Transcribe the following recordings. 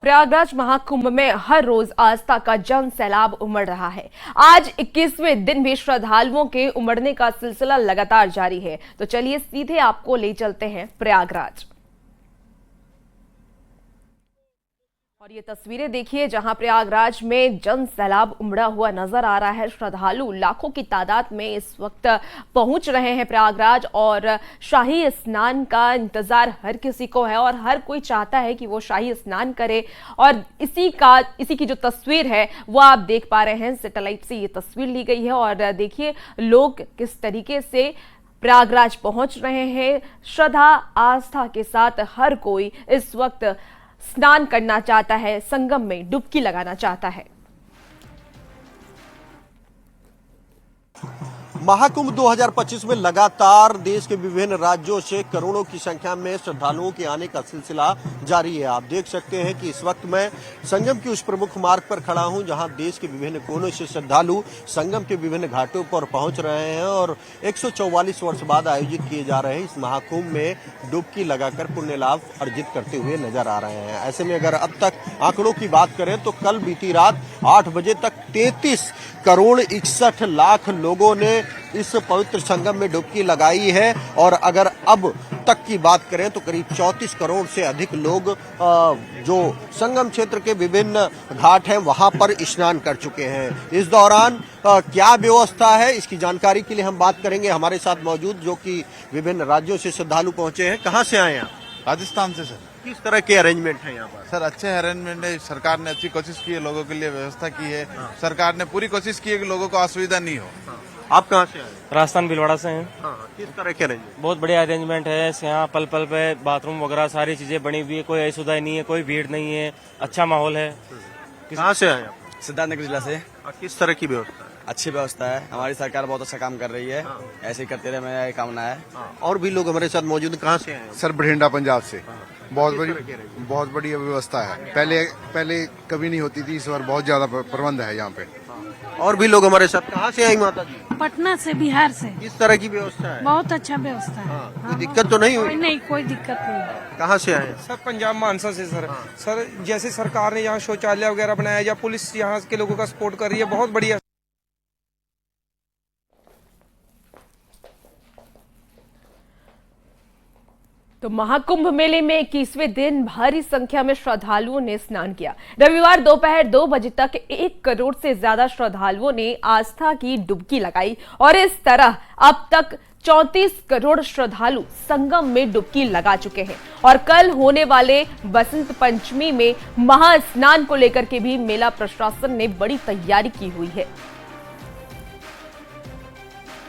प्रयागराज महाकुंभ में हर रोज आस्था का जन सैलाब उमड़ रहा है। आज 21वें दिन भी श्रद्धालुओं के उमड़ने का सिलसिला लगातार जारी है। तो चलिए सीधे आपको ले चलते हैं प्रयागराज। और ये तस्वीरें देखिए जहां प्रयागराज में जन सैलाब उमड़ा हुआ नजर आ रहा है। श्रद्धालु लाखों की तादाद में इस वक्त पहुंच रहे हैं प्रयागराज और शाही स्नान का इंतजार हर किसी को है और हर कोई चाहता है कि वो शाही स्नान करे। और इसी की जो तस्वीर है वो आप देख पा रहे हैं, सैटेलाइट से ये तस्वीर ली गई है। और देखिए लोग किस तरीके से प्रयागराज पहुंच रहे हैं। श्रद्धा आस्था के साथ हर कोई इस वक्त स्नान करना चाहता है, संगम में डुबकी लगाना चाहता है। महाकुंभ 2025 में लगातार देश के विभिन्न राज्यों से करोड़ों की संख्या में श्रद्धालुओं के आने का सिलसिला जारी है। आप देख सकते हैं कि इस वक्त मैं संगम के उस प्रमुख मार्ग पर खड़ा हूं जहां देश के विभिन्न कोनों से श्रद्धालु संगम के विभिन्न घाटों पर पहुंच रहे हैं और 144 वर्ष बाद आयोजित किए जा रहे हैं इस महाकुंभ में डुबकी लगाकर पुण्य लाभ अर्जित करते हुए नजर आ रहे हैं। ऐसे में अगर अब तक आंकड़ों की बात करें तो कल बीती रात 8 बजे तक 33 करोड़ 61 लाख लोगों ने इस पवित्र संगम में डुबकी लगाई है। और अगर अब तक की बात करें तो करीब 34 करोड़ से अधिक लोग जो संगम क्षेत्र के विभिन्न घाट हैं वहां पर स्नान कर चुके हैं। इस दौरान क्या व्यवस्था है इसकी जानकारी के लिए हम बात करेंगे। हमारे साथ मौजूद जो कि विभिन्न राज्यों से श्रद्धालु पहुंचे हैं। कहाँ से आए हैं आप? राजस्थान से सर। किस तरह के अरेंजमेंट है यहाँ पर? सर अच्छे अरेंजमेंट है, सरकार ने अच्छी कोशिश की है, लोगों के लिए व्यवस्था की है। सरकार ने पूरी कोशिश की है कि लोगों को असुविधा नहीं हो। आप कहाँ से आए? राजस्थान भीलवाड़ा से हैं। किस तरह के अरेंजमेंट? बहुत बढ़िया अरेंजमेंट है यहाँ, पल पल पे बाथरूम वगैरह सारी चीजें बनी हुई है, कोई असुविधा नहीं है, कोई भीड़ नहीं है, अच्छा माहौल है। कहाँ से आए आप? सिद्धार्थनगर जिला से। किस तरह की व्यवस्था है? अच्छी व्यवस्था है, हमारी सरकार बहुत अच्छा काम कर रही है। ऐसे ही करते रहे, मेरा ये कामना है। और भी लोग हमारे साथ मौजूद। कहाँ से आए? सर बठिंडा पंजाब से। बहुत बड़ी व्यवस्था है, पहले कभी नहीं होती थी, इस बार बहुत ज्यादा प्रबंध है यहाँ पे। और भी लोग हमारे साथ। कहाँ से आई माता जी? पटना से, बिहार से। किस तरह की व्यवस्था है? बहुत अच्छा व्यवस्था है। कोई दिक्कत तो नहीं हुई? नहीं, कोई दिक्कत नहीं। कहाँ से आए? सर पंजाब मानसा से सर। सर जैसे सरकार ने यहाँ शौचालय वगैरह बनाया या पुलिस यहाँ के लोगों का सपोर्ट कर रही है, बहुत बढ़िया। तो महाकुंभ मेले में 21वें दिन भारी संख्या में श्रद्धालुओं ने स्नान किया। रविवार दोपहर 2 बजे तक 1 करोड़ से ज्यादा श्रद्धालुओं ने आस्था की डुबकी लगाई और इस तरह अब तक 34 करोड़ श्रद्धालु संगम में डुबकी लगा चुके हैं। और कल होने वाले बसंत पंचमी में महास्नान को लेकर के भी मेला प्रशासन ने बड़ी तैयारी की हुई है।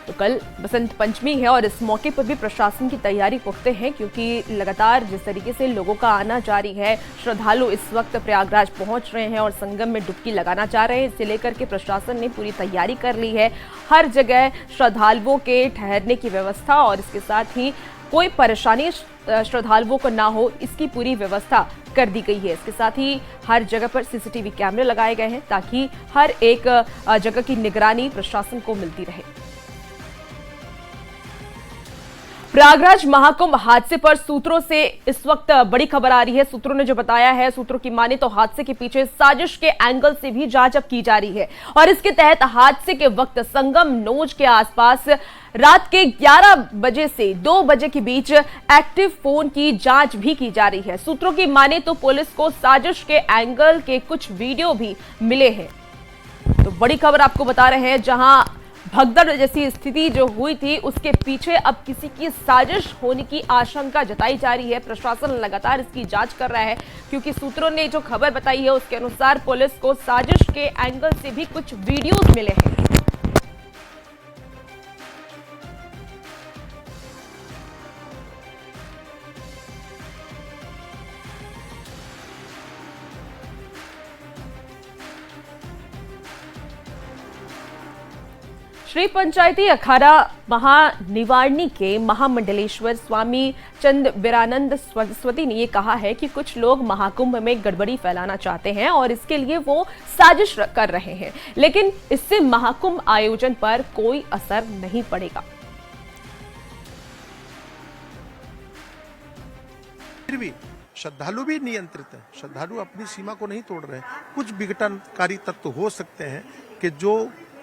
तो कल बसंत पंचमी है और इस मौके पर भी प्रशासन की तैयारी पुख्ते हैं, क्योंकि लगातार जिस तरीके से लोगों का आना जारी है, श्रद्धालु इस वक्त प्रयागराज पहुंच रहे हैं और संगम में डुबकी लगाना चाह रहे हैं। इसे लेकर के प्रशासन ने पूरी तैयारी कर ली है। हर जगह श्रद्धालुओं के ठहरने की व्यवस्था और इसके साथ ही कोई परेशानी श्रद्धालुओं को ना हो, इसकी पूरी व्यवस्था कर दी गई है। इसके साथ ही हर जगह पर सीसीटीवी कैमरे लगाए गए हैं ताकि हर एक जगह की निगरानी प्रशासन को मिलती रहे। प्रयागराज महाकुंभ हादसे पर सूत्रों से इस वक्त बड़ी खबर आ रही है। सूत्रों ने जो बताया है, सूत्रों की माने तो हादसे के पीछे साजिश के एंगल से भी जांच अब की जा रही है और इसके तहत हादसे के वक्त संगम नोज के आसपास रात के 11 बजे से 2 बजे के बीच एक्टिव फोन की जांच भी की जा रही है। सूत्रों की माने तो पुलिस को साजिश के एंगल के कुछ वीडियो भी मिले हैं। तो बड़ी खबर आपको बता रहे हैं, जहां भगदड़ जैसी स्थिति जो हुई थी उसके पीछे अब किसी की साजिश होने की आशंका जताई जा रही है। प्रशासन लगातार इसकी जांच कर रहा है, क्योंकि सूत्रों ने जो खबर बताई है उसके अनुसार पुलिस को साजिश के एंगल से भी कुछ वीडियोस मिले हैं। श्री पंचायती अखाड़ा महानिवारणी के महामंडलेश्वर स्वामी चंद्रवीरानंद सरस्वती ने ये कहा है कि कुछ लोग महाकुंभ में गड़बड़ी फैलाना चाहते हैं और इसके लिए वो साजिश कर रहे हैं, लेकिन इससे महाकुंभ आयोजन पर कोई असर नहीं पड़ेगा। फिर भी श्रद्धालु भी नियंत्रित हैं, श्रद्धालु अपनी सीमा को नहीं तोड़ रहे हैं। कुछ विघटनकारी तत्व हो सकते हैं कि जो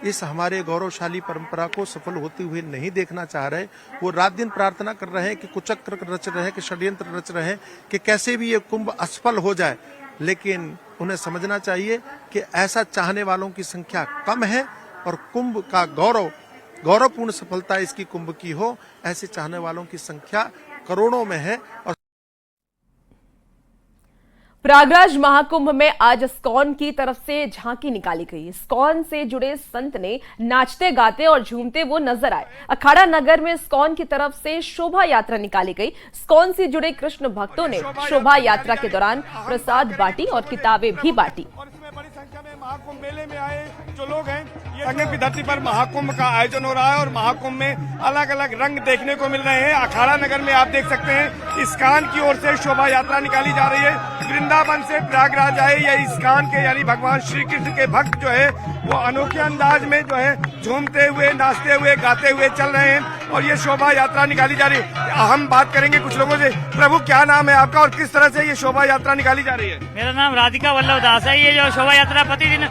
इस हमारे गौरवशाली परंपरा को सफल होते हुए नहीं देखना चाह रहे, वो रात दिन प्रार्थना कर रहे हैं कि कुचक्र रच रहे हैं, कि षड्यंत्र रच रहे हैं कि कैसे भी ये कुंभ असफल हो जाए। लेकिन उन्हें समझना चाहिए कि ऐसा चाहने वालों की संख्या कम है और कुंभ का गौरवपूर्ण सफलता इसकी कुंभ की हो, ऐसे चाहने वालों की संख्या करोड़ों में है। और प्रयागराज महाकुंभ में आज इस्कॉन की तरफ से झांकी निकाली गई। इस्कॉन से जुड़े संत ने नाचते गाते और झूमते वो नजर आए। अखाड़ा नगर में इस्कॉन की तरफ से शोभा यात्रा निकाली गई। इस्कॉन से जुड़े कृष्ण भक्तों ने शोभा यात्रा के दौरान प्रसाद बांटी और किताबें भी बांटी। बड़ी संख्या में महाकुंभ मेले में आए जो लोग हैं, ये संगम की धरती पर महाकुंभ का आयोजन हो रहा है और महाकुंभ में अलग अलग रंग देखने को मिल रहे हैं। अखाड़ा नगर में आप देख सकते हैं इस्कॉन की ओर से शोभा यात्रा निकाली जा रही है। वृंदावन से प्रयागराज आए या इस्कॉन के यानी भगवान श्री कृष्ण के भक्त जो है वो अनोखे अंदाज में जो है झूमते हुए, नाचते हुए, गाते हुए चल रहे हैं और ये शोभा यात्रा निकाली जा रही है। हम बात करेंगे कुछ लोगों से। प्रभु, क्या नाम है आपका और किस तरह से ये शोभा यात्रा निकाली जा रही है? मेरा नाम राधिका वल्लभ दास है। ये जो शोभा यात्रा प्रतिदिन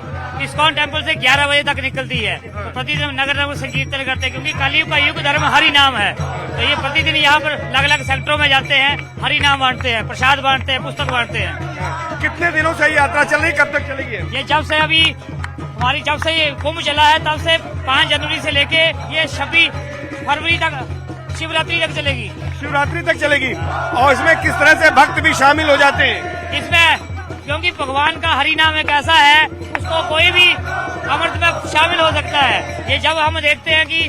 इस्कॉन टेम्पल से 11 बजे तक निकलती है। तो प्रतिदिन नगर नगर संकीर्तन करते हैं क्योंकि कलयुग का युग धर्म हरि नाम है। तो ये प्रतिदिन यहाँ पर अलग अलग सेक्टरों में जाते हैं, हरि नाम बांटते हैं, प्रसाद बांटते हैं, पुस्तक बांटते हैं। कितने दिनों से ये यात्रा चल रही, कब तक चलेगी? ये जब से अभी हमारी जब से ये कुंभ चला है तब से 5 जनवरी से लेके ये 26 फरवरी तक शिवरात्रि तक चलेगी। शिवरात्रि तक चलेगी। और इसमें किस तरह से भक्त भी शामिल हो जाते हैं? इसमें क्योंकि भगवान का हरि नाम एक ऐसा है उसको कोई भी अमृत में शामिल हो सकता है। ये जब हम देखते हैं कि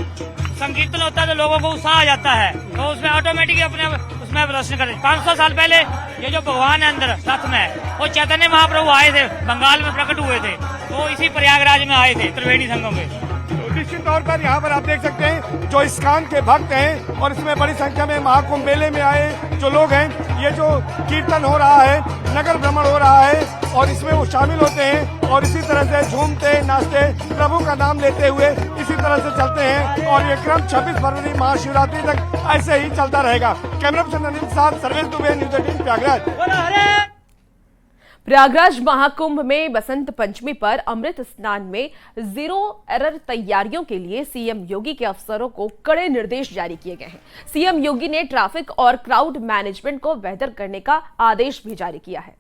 संकीर्तन होता है तो लोगों को उत्साह आ जाता है, तो उसमें ऑटोमेटिक अपने उसमें प्रदर्शन करते। 500 साल पहले ये जो भगवान है अंदर रथ में, वो चैतन्य महाप्रभु आए थे, बंगाल में प्रकट हुए थे, तो इसी प्रयागराज में आए थे त्रिवेणी संगम में। निश्चित तौर पर यहाँ पर आप देख सकते हैं जो इस्कॉन के भक्त हैं और इसमें बड़ी संख्या में महाकुंभ मेले में आए जो लोग हैं, ये जो कीर्तन हो रहा है, नगर भ्रमण हो रहा है और इसमें वो शामिल होते हैं और इसी तरह से झूमते नाचते प्रभु का नाम लेते हुए इसी तरह से चलते हैं और ये क्रम 26 फरवरी महाशिवरात्रि तक ऐसे ही चलता रहेगा। कैमरा पर्सन अनिल के साथ सर्वेश दुबे, न्यूज़ 18 प्रयागराज। प्रयागराज महाकुंभ में बसंत पंचमी पर अमृत स्नान में 0 एरर तैयारियों के लिए सीएम योगी के अफसरों को कड़े निर्देश जारी किए गए हैं। सीएम योगी ने ट्रैफिक और क्राउड मैनेजमेंट को बेहतर करने का आदेश भी जारी किया है।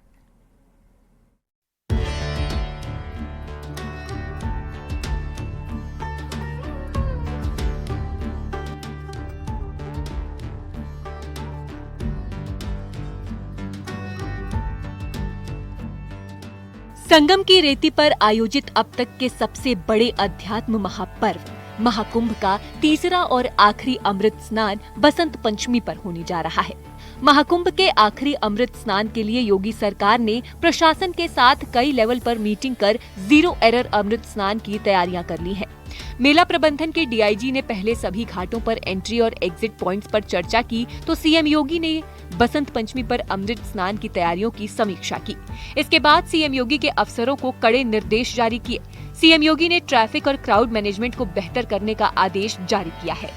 संगम की रेती पर आयोजित अब तक के सबसे बड़े अध्यात्म महापर्व महाकुंभ का तीसरा और आखिरी अमृत स्नान बसंत पंचमी पर होने जा रहा है। महाकुंभ के आखिरी अमृत स्नान के लिए योगी सरकार ने प्रशासन के साथ कई लेवल पर मीटिंग कर 0 एरर अमृत स्नान की तैयारियां कर ली हैं। मेला प्रबंधन के डीआईजी ने पहले सभी घाटों पर एंट्री और एग्जिट पॉइंट्स पर चर्चा की तो सीएम योगी ने बसंत पंचमी पर अमृत स्नान की तैयारियों की समीक्षा की। इसके बाद सीएम योगी के अफसरों को कड़े निर्देश जारी किए। सीएम योगी ने ट्रैफिक और क्राउड मैनेजमेंट को बेहतर करने का आदेश जारी किया है।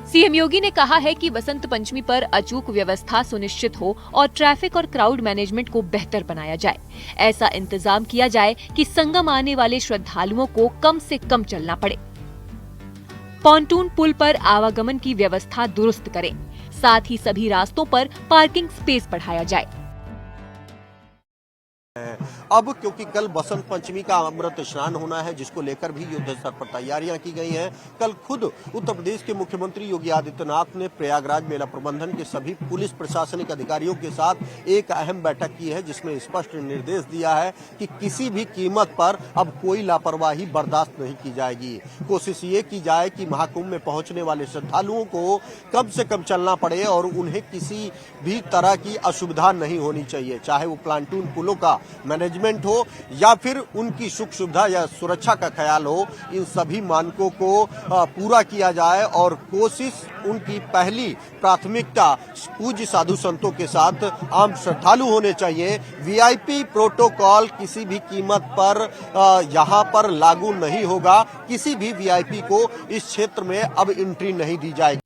सीएम योगी ने कहा है कि बसंत पंचमी पर अचूक व्यवस्था सुनिश्चित हो और ट्रैफिक और क्राउड मैनेजमेंट को बेहतर बनाया जाए। ऐसा इंतजाम किया जाए कि संगम आने वाले श्रद्धालुओं को कम से कम चलना पड़े। पॉन्टून पुल पर आवागमन की व्यवस्था दुरुस्त करें। साथ ही सभी रास्तों पर पार्किंग स्पेस बढ़ाया जाए। अब क्योंकि कल बसंत पंचमी का अमृत स्नान होना है, जिसको लेकर भी युद्ध स्तर पर तैयारियां की गई हैं। कल खुद उत्तर प्रदेश के मुख्यमंत्री योगी आदित्यनाथ ने प्रयागराज मेला प्रबंधन के सभी पुलिस प्रशासनिक अधिकारियों के साथ एक अहम बैठक की है, जिसमें स्पष्ट निर्देश दिया है कि किसी भी कीमत पर अब कोई लापरवाही बर्दाश्त नहीं की जाएगी। कोशिश ये की जाए कि महाकुंभ में पहुंचने वाले श्रद्धालुओं को कम से कम चलना पड़े और उन्हें किसी भी तरह की असुविधा नहीं होनी चाहिए, चाहे वो प्लांटून पुलों का मैनेजमेंट हो या फिर उनकी सुख सुविधा या सुरक्षा का ख्याल हो। इन सभी मानकों को पूरा किया जाए और कोशिश उनकी पहली प्राथमिकता पूज्य साधु संतों के साथ आम श्रद्धालु होने चाहिए। वीआईपी प्रोटोकॉल किसी भी कीमत पर यहाँ पर लागू नहीं होगा। किसी भी वीआईपी को इस क्षेत्र में अब एंट्री नहीं दी जाएगी।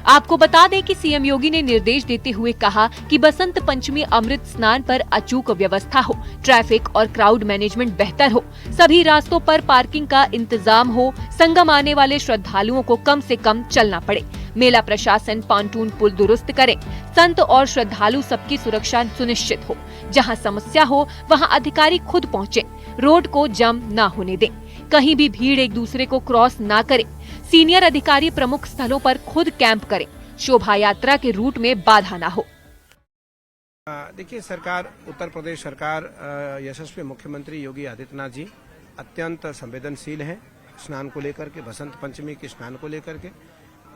आपको बता दें कि सीएम योगी ने निर्देश देते हुए कहा कि बसंत पंचमी अमृत स्नान पर अचूक व्यवस्था हो, ट्रैफिक और क्राउड मैनेजमेंट बेहतर हो, सभी रास्तों पर पार्किंग का इंतजाम हो, संगम आने वाले श्रद्धालुओं को कम से कम चलना पड़े, मेला प्रशासन पॉन्टून पुल दुरुस्त करे, संत और श्रद्धालु सबकी सुरक्षा सुनिश्चित हो, जहां समस्या हो वहां अधिकारी खुद पहुंचे, रोड को जम न होने दें, कहीं भी भीड़ एक दूसरे को क्रॉस न करे, सीनियर अधिकारी प्रमुख स्थलों पर खुद कैंप करें, शोभा यात्रा के रूट में बाधा न हो। देखिए, सरकार, उत्तर प्रदेश सरकार, यशस्वी मुख्यमंत्री योगी आदित्यनाथ जी अत्यंत संवेदनशील हैं स्नान को लेकर के, बसंत पंचमी के स्नान को लेकर के,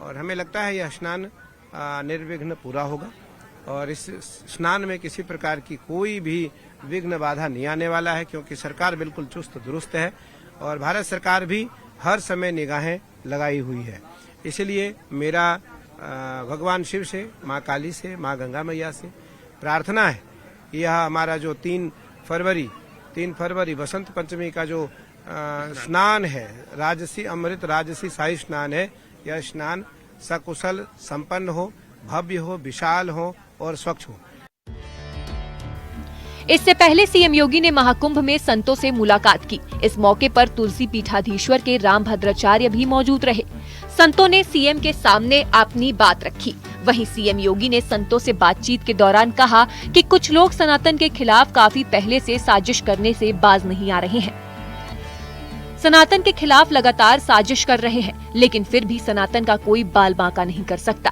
और हमें लगता है यह स्नान निर्विघ्न पूरा होगा और इस स्नान में किसी प्रकार की कोई भी विघ्न बाधा नहीं आने वाला है, क्योंकि सरकार बिल्कुल चुस्त दुरुस्त है और भारत सरकार भी हर समय निगाहें लगाई हुई है। इसलिए मेरा भगवान शिव से, माँ काली से, माँ गंगा मैया से प्रार्थना है कि यह हमारा जो 3 फरवरी बसंत पंचमी का जो स्नान है, राजसी अमृत राजसी शाही स्नान है, यह स्नान सकुशल संपन्न हो, भव्य हो, विशाल हो और स्वच्छ हो। इससे पहले सीएम योगी ने महाकुंभ में संतों से मुलाकात की। इस मौके पर तुलसी पीठाधीश्वर के रामभद्राचार्य भी मौजूद रहे। संतों ने सीएम के सामने अपनी बात रखी। वहीं सीएम योगी ने संतों से बातचीत के दौरान कहा कि कुछ लोग सनातन के खिलाफ काफी पहले से साजिश करने से बाज नहीं आ रहे हैं। सनातन के खिलाफ लगातार साजिश कर रहे हैं, लेकिन फिर भी सनातन का कोई बाल बांका नहीं कर सकता।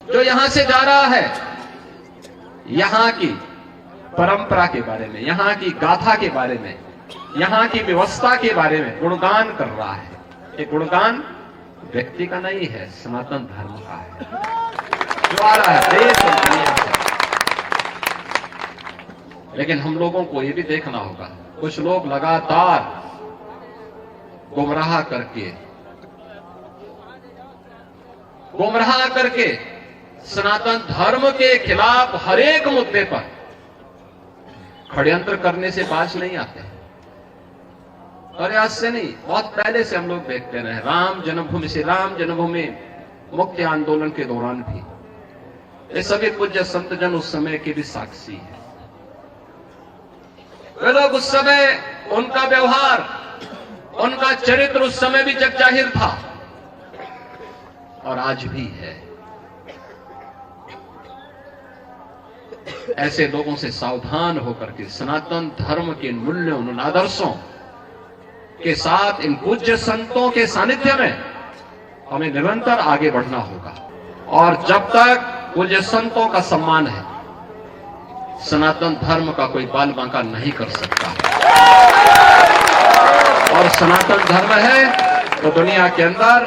जो यहाँ से जा रहा है, यहाँ की परंपरा के बारे में, यहाँ की गाथा के बारे में, यहाँ की व्यवस्था के बारे में गुणगान कर रहा है। ये गुणगान व्यक्ति का नहीं है, सनातन धर्म का है जो आ रहा है देश और दुनिया से। लेकिन हम लोगों को ये भी देखना होगा, कुछ लोग लगातार गुमराह करके सनातन धर्म के खिलाफ हर एक मुद्दे पर षड्यंत्र करने से बाज नहीं आते। और आज से नहीं, बहुत पहले से हम लोग देखते रहे। राम जन्मभूमि मुक्ति आंदोलन के दौरान भी ये सभी पूज्य संत जन उस समय के भी साक्षी है। वे लोग उस समय, उनका व्यवहार, उनका चरित्र उस समय भी जग जाहिर था और आज भी है। ऐसे लोगों से सावधान होकर के सनातन धर्म के मूल्यों, उन आदर्शों के साथ इन पूज्य संतों के सानिध्य में हमें निरंतर आगे बढ़ना होगा। और जब तक पूज्य संतों का सम्मान है, सनातन धर्म का कोई बाल बांका नहीं कर सकता। और सनातन धर्म है तो दुनिया के अंदर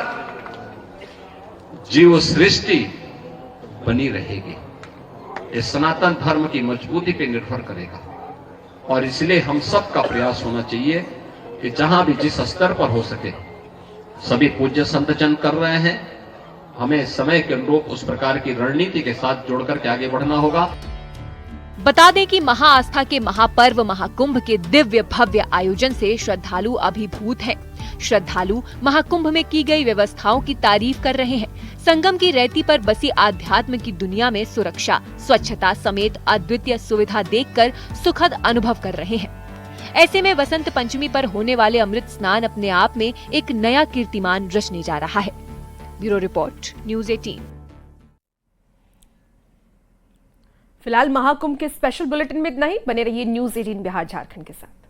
जीव सृष्टि बनी रहेगी। ये सनातन धर्म की मजबूती पे निर्भर करेगा और इसलिए हम सबका प्रयास होना चाहिए कि जहां भी जिस स्तर पर हो सके, सभी पूज्य संत जन कर रहे हैं, हमें समय के अनुरूप उस प्रकार की रणनीति के साथ जोड़कर के आगे बढ़ना होगा। बता दें कि महाआस्था के महापर्व महाकुंभ के दिव्य भव्य आयोजन से श्रद्धालु अभिभूत हैं। श्रद्धालु महाकुंभ में की गई व्यवस्थाओं की तारीफ कर रहे हैं। संगम की रेती पर बसी आध्यात्म की दुनिया में सुरक्षा, स्वच्छता समेत अद्वितीय सुविधा देखकर सुखद अनुभव कर रहे हैं। ऐसे में बसंत पंचमी पर होने वाले अमृत स्नान अपने आप में एक नया कीर्तिमान रचने जा रहा है। Bureau report, news 18। फिलहाल महाकुंभ के स्पेशल बुलेटिन में इतना ही। बने रहिए न्यूज़ 18 बिहार झारखंड के साथ।